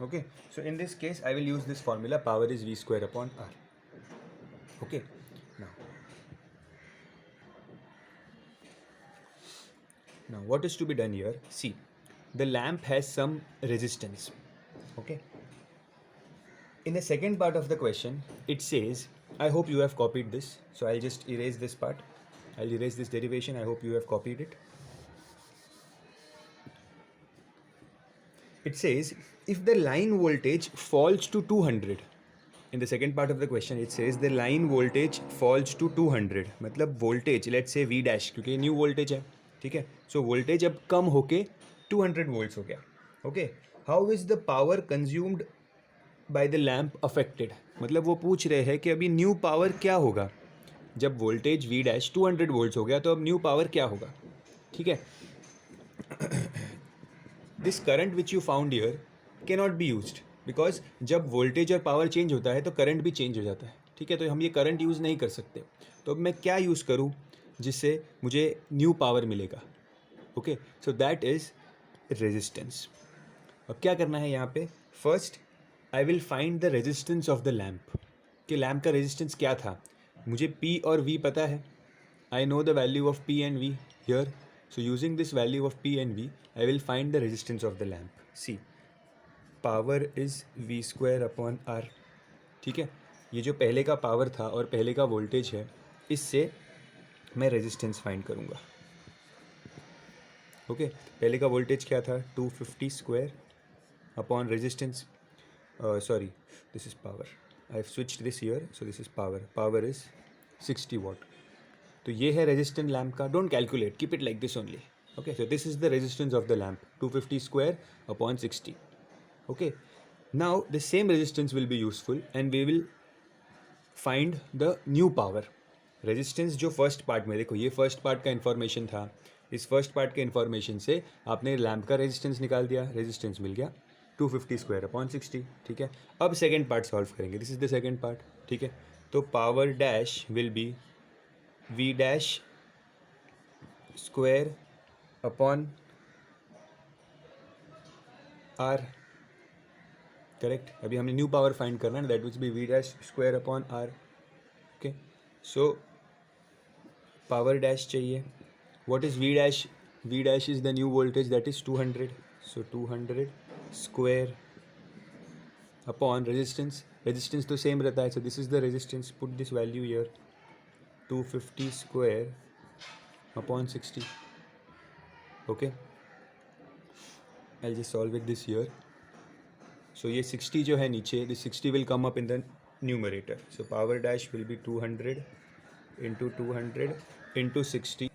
Okay. So in this case, I will use this formula. Power is V square upon R. Okay. Now what is to be done here? See, the lamp has some resistance. Okay. In the second part of the question, it says, I hope you have copied this, so I'll just erase this part. I'll erase this derivation. I hope you have copied it. It says if the line voltage falls to 200, in the second part of the question it says the line voltage falls to 200, मतलब voltage let's say V dash, क्योंकि new voltage है, ठीक है. So voltage अब कम होके 200 volts हो गया. Okay, how is the power consumed by the lamp affected, मतलब वो पूछ रहे हैं कि अभी न्यू पावर क्या होगा जब वोल्टेज V डैश 200 वोल्ट्स हो गया, तो अब न्यू पावर क्या होगा. ठीक है. This current which you found here can not be used, because जब वोल्टेज और पावर चेंज होता है तो करंट भी चेंज हो जाता है. ठीक है, तो हम ये करंट यूज़ नहीं कर सकते. तो अब मैं क्या यूज़ करूँ जिससे मुझे न्यू पावर मिलेगा. Okay, so that is resistance. अब क्या करना है यहाँ पे, first I will find the resistance of the lamp, कि लैम्प का रेजिस्टेंस क्या था. मुझे P और V पता है, I know the value of P and V here. So using this value of P and V, I will find the resistance of the lamp. See, power is V square upon R. ठीक है, ये जो पहले का power था और पहले का वोल्टेज है, इससे मैं रेजिस्टेंस फाइंड करूँगा. ओके, पहले का वोल्टेज क्या था, 250 square upon resistance, sorry this is power, I have switched this year, so this is power. Power is 60 watt. तो ये है रेजिस्टेंस लैम्प का. Don't calculate, keep it like this only. Okay, so this is the resistance of the lamp, 250 square upon 60. Okay, now the same resistance will be useful and we will find the new power. Resistance जो first part में, देखो ये first part का information था, इस first part के information से आपने लैम्प का रेजिस्टेंस निकाल दिया, रेजिस्टेंस मिल गया 250 स्क्वायर अपॉन 60. ठीक है, अब सेकेंड पार्ट सॉल्व करेंगे. This is the second part. ठीक है, तो power dash will be V dash square upon R. Correct. अभी हमने न्यू पावर फाइंड करना है, that will be V dash square upon R. Okay, so power dash चाहिए. What is V dash? V dash is the new voltage, that is 200. So 200 square upon resistance. Resistance तो same रहता है, सो this is the resistance. Put this value here, 250 square upon 60. Okay, I'll just solve it this here. So ये 60 जो है नीचे, this 60 will come up in the numerator. So power dash will be 200 into 200 into 60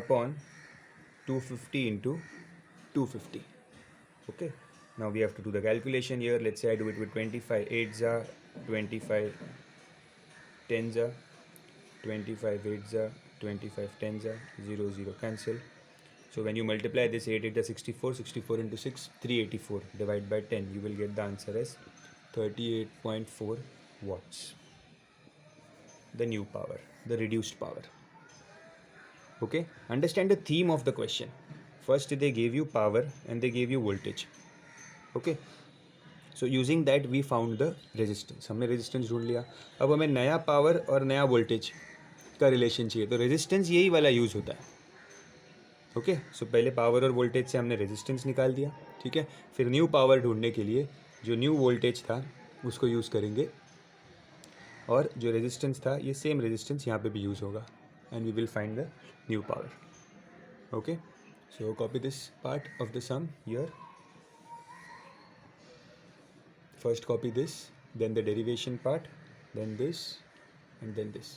upon 250 into 250. Okay, now we have to do the calculation here. Let's say I do it with 25 8s are 25 10s are 25 8s are 25 10s are 0 0 cancel. So when you multiply this 8 8 are 64, 64 into 6 384, divide by 10, you will get the answer as 38.4 watts. The new power, the reduced power. Okay, understand the theme of the question. First they gave you power and they gave you voltage. Okay, so using that we found the resistance. हमने resistance ढूंढ लिया. अब हमें नया power और नया voltage का relation चाहिए, तो रेजिस्टेंस यही वाला यूज़ होता है. ओके, सो पहले पावर और वोल्टेज से हमने रेजिस्टेंस निकाल दिया. ठीक है, फिर न्यू पावर ढूंढने के लिए जो न्यू वोल्टेज था उसको यूज़ करेंगे, और जो रेजिस्टेंस था ये सेम रेजिस्टेंस यहाँ पे भी यूज़ होगा, and we will find the new power. Okay, so copy this part of the sum here. First copy this, then the derivation part, then this, and then this.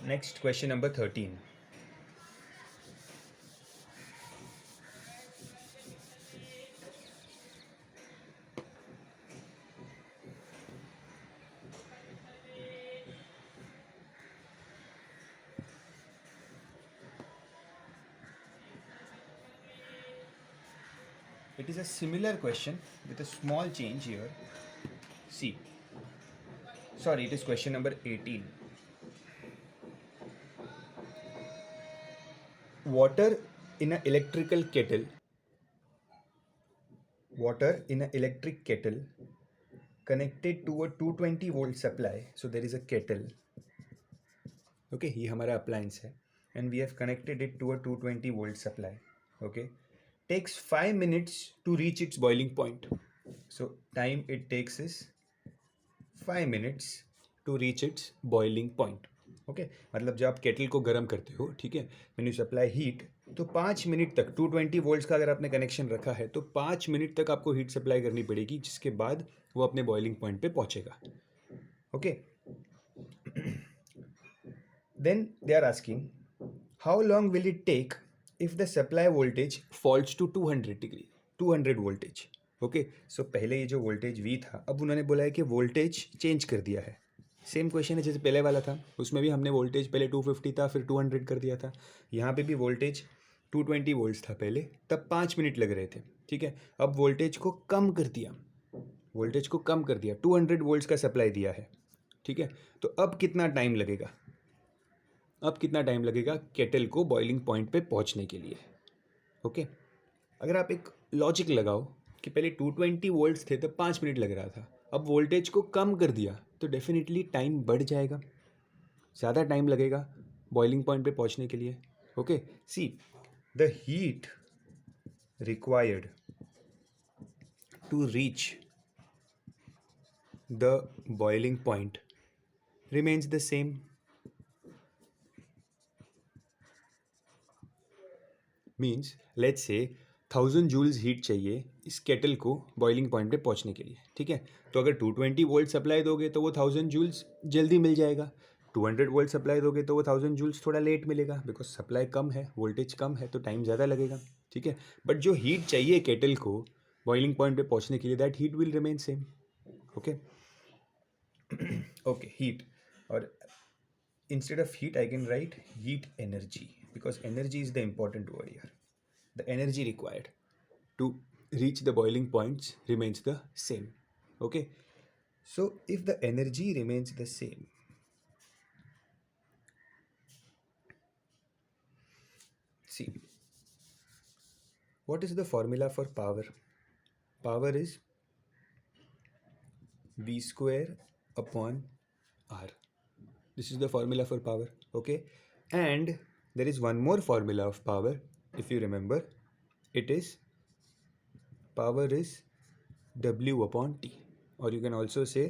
Next, question number 13. It is a similar question with a small change here. See, sorry, it is question number 18. Water in an electrical kettle, water in an electric kettle connected to a 220 volt supply. So there is a kettle. Okay, ये हमारा appliance है, and we have connected it to a 220 volt supply. Okay, takes 5 minutes to reach its boiling point. So time it takes is 5 minutes to reach its boiling point. Okay मतलब जब आप kettle को गर्म करते हो, ठीक है, व्हेन यू सप्लाई हीट, तो 5 मिनट तक 220 वोल्ट्स का अगर आपने कनेक्शन रखा है तो 5 मिनट तक आपको हीट सप्लाई करनी पड़ेगी, जिसके बाद वो अपने बॉइलिंग पॉइंट पे पहुंचेगा. Okay, then they are asking how long will it take if the supply voltage falls to 200 voltage. Okay, so पहले ये जो वोल्टेज V था, अब उन्होंने बोला है कि वोल्टेज चेंज कर दिया है. सेम क्वेश्चन है जैसे पहले वाला था, उसमें भी हमने वोल्टेज पहले 250 था, फिर 200 कर दिया था. यहाँ पे भी वोल्टेज 220 वोल्ट्स था पहले, तब 5 मिनट लग रहे थे. ठीक है, अब वोल्टेज को कम कर दिया, 200 वोल्ट्स का सप्लाई दिया है. ठीक है, तो अब कितना टाइम लगेगा केटल को बॉइलिंग पॉइंट पे पहुँचने के लिए. ओके, अगर आप एक लॉजिक लगाओ कि पहले 220 वोल्ट्स थे तब 5 मिनट लग रहा था, अब वोल्टेज को कम कर दिया तो डेफिनेटली टाइम बढ़ जाएगा, ज़्यादा टाइम लगेगा बॉइलिंग पॉइंट पे पहुंचने के लिए. Okay, see the heat required to reach the boiling point remains the same. Means let's say 1000 joules heat चाहिए इस केटल को बॉइलिंग पॉइंट पे पहुंचने के लिए. ठीक है, तो अगर 220 वोल्ट सप्लाई दोगे तो वो 1000 जूल्स जल्दी मिल जाएगा, 200 वोल्ट सप्लाई दोगे तो वो 1000 जूल्स थोड़ा लेट मिलेगा, बिकॉज सप्लाई कम है, वोल्टेज कम है, तो टाइम ज़्यादा लगेगा. ठीक है, बट जो हीट चाहिए केटल को बॉइलिंग पॉइंट पे पहुंचने के लिए, that heat will remain same. Okay, okay, heat, और instead of heat I can write heat energy, because energy is the important word here. The energy required to reach the boiling points remains the same. Okay, so if the energy remains the same, see, what is the formula for power? Power is V square upon R. This is the formula for power. Okay, and there is one more formula of power. If you remember, it is power is W upon T, or you can also say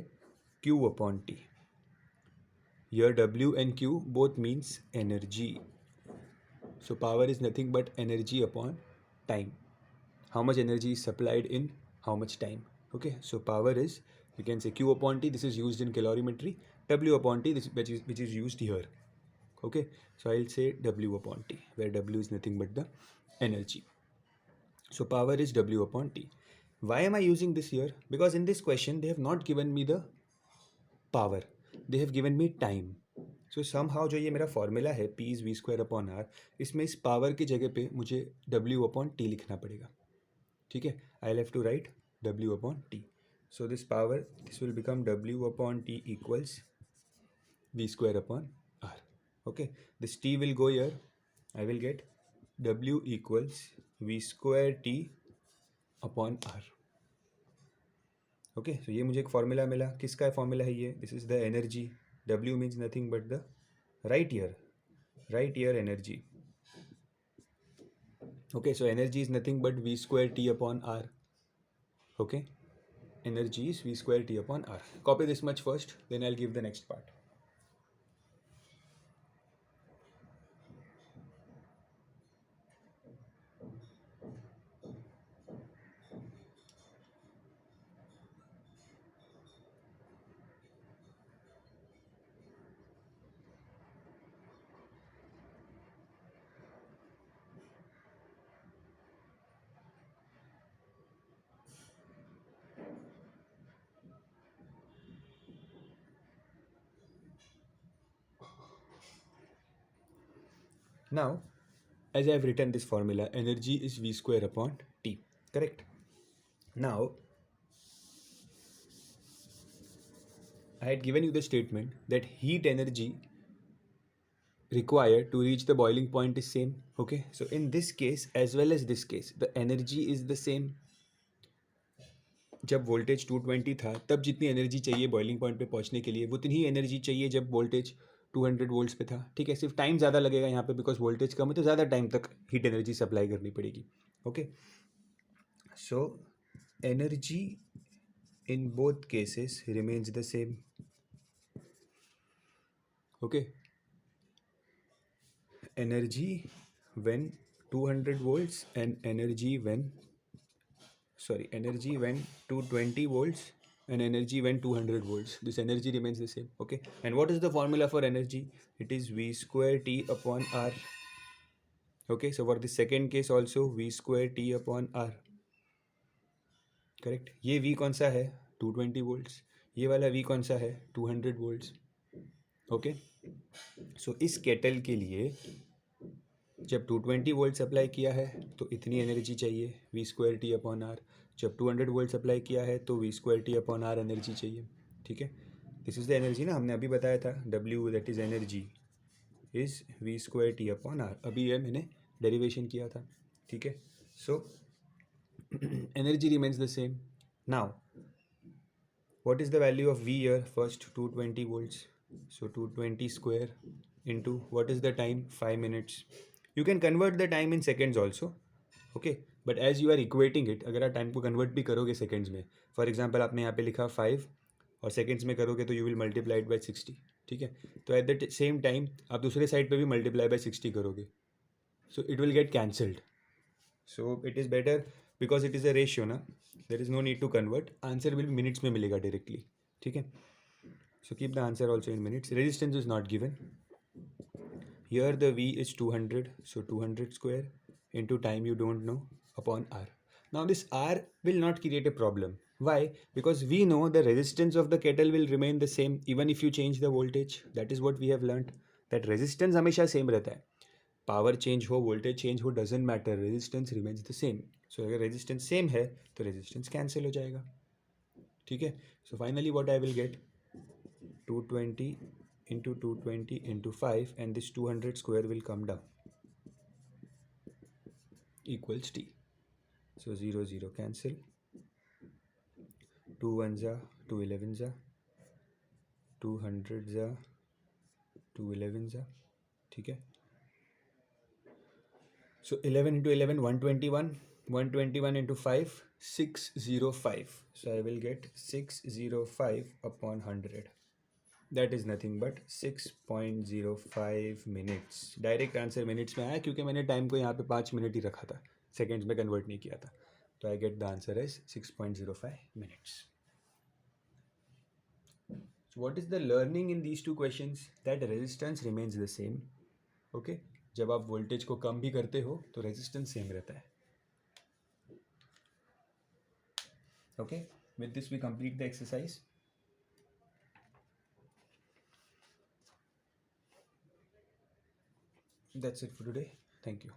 Q upon T. Here W and Q both means energy. So power is nothing but energy upon time. How much energy is supplied in how much time. Okay, so power is, you can say Q upon T, this is used in calorimetry, W upon T, which is used here. Okay, so I'll say W upon T, where W is nothing but the energy. So power is W upon T. Why am I using this here? Because in this question they have not given me the power, they have given me time. So somehow जो ये मेरा formula है P is V square upon R, इसमें इस power की जगह पे मुझे W upon T लिखना पड़ेगा. ठीक है, I'll have to write W upon T. So this power, this will become W upon T equals V square upon R. Okay, this T will go here, I will get W equals V square T upon R. Okay, so ये मुझे एक formula मिला. किसका formula है ये? This is the energy. W means nothing but the right here energy. Okay, so energy is nothing but V square T upon R. Okay, energy is V square T upon R. Copy this much first, then I'll give the next part. Now, as I have written this formula, energy is V square upon T, correct? Now, I had given you the statement that heat energy required to reach the boiling point is same. Okay, so in this case as well as this case the energy is the same. जब voltage 220 था तब जितनी energy चाहिए boiling point पे पहुंचने के लिए उतनी ही एनर्जी चाहिए जब वोल्टेज 200 वोल्ट्स पे था. ठीक है, सिर्फ टाइम ज़्यादा लगेगा यहाँ पे बिकॉज वोल्टेज कम है तो ज़्यादा टाइम तक हीट एनर्जी सप्लाई करनी पड़ेगी. Okay, so energy in both cases remains the same. Okay, energy when 200 volts and energy when 220 volts and energy when 200 volts, this energy remains the same. Okay, and what is the formula for energy? It is V square T upon R. Okay, so for the second case also V square T upon R. Correct. ये V कौन सा है? 220 volts. ये वाला V कौन सा है? 200 volts. Okay, सो इस केटल के लिए जब 220 वोल्ट अप्लाई किया है तो इतनी एनर्जी चाहिए V square T upon R. जब 200 वोल्ट अप्लाई किया है तो V square T upon R energy चाहिए. ठीक है, दिस इज़ द एनर्जी ना, हमने अभी बताया था W that is energy is V square T upon R. अभी ये मैंने डेरिवेशन किया था. ठीक है, सो energy remains the same. Now what is the value of V here? First 220 volts, so 220 square into what is the time? 5 minutes. You can convert the time in seconds also. Okay, but as you are equating it, अगर आप time को convert भी करोगे seconds में, for example आपने यहाँ पे लिखा 5 और सेकेंड्स में करोगे तो you will multiply it by 60. ठीक है, तो एट द सेम टाइम आप दूसरे साइड पे भी मल्टीप्लाई बाई 60 करोगे, so it will get cancelled. So it is better because it is a ratio ना, there is no need to convert. Answer will minutes में मिलेगा डायरेक्टली. ठीक है, so keep the answer also in minutes. Resistance is not given. Here the V is 200, so 200 square into time you don't know upon R. Now this R will not create a problem. Why? Because we know the resistance of the kettle will remain the same even if you change the voltage. That is what we have learnt, that resistance हमेशा same रहता है. Power change हो, voltage change हो, doesn't matter, resistance remains the same. So अगर resistance same है तो resistance cancel हो जाएगा. ठीक है, so finally what I will get 220 into 220 into 5 and this 200 square will come down equals T. So 0 0 cancel, 2 1s are 2 11s are 200s are 2 11s are. ठीक है, so 11 into 11 121, 121 into 5 605. So I will get 605 upon 100. That is nothing but 6.05 minutes. Direct answer minutes में आया क्योंकि मैंने time को यहाँ पे 5 minute ही रखा था, सेकेंड्स में कन्वर्ट नहीं किया था. तो I get the answer is 6.05 minutes. So what is the learning in these two questions? That resistance remains the same. Okay, जब आप वोल्टेज को कम भी करते हो तो रेजिस्टेंस सेम रहता है. Okay, with this we complete the exercise. That's it for today. Thank you.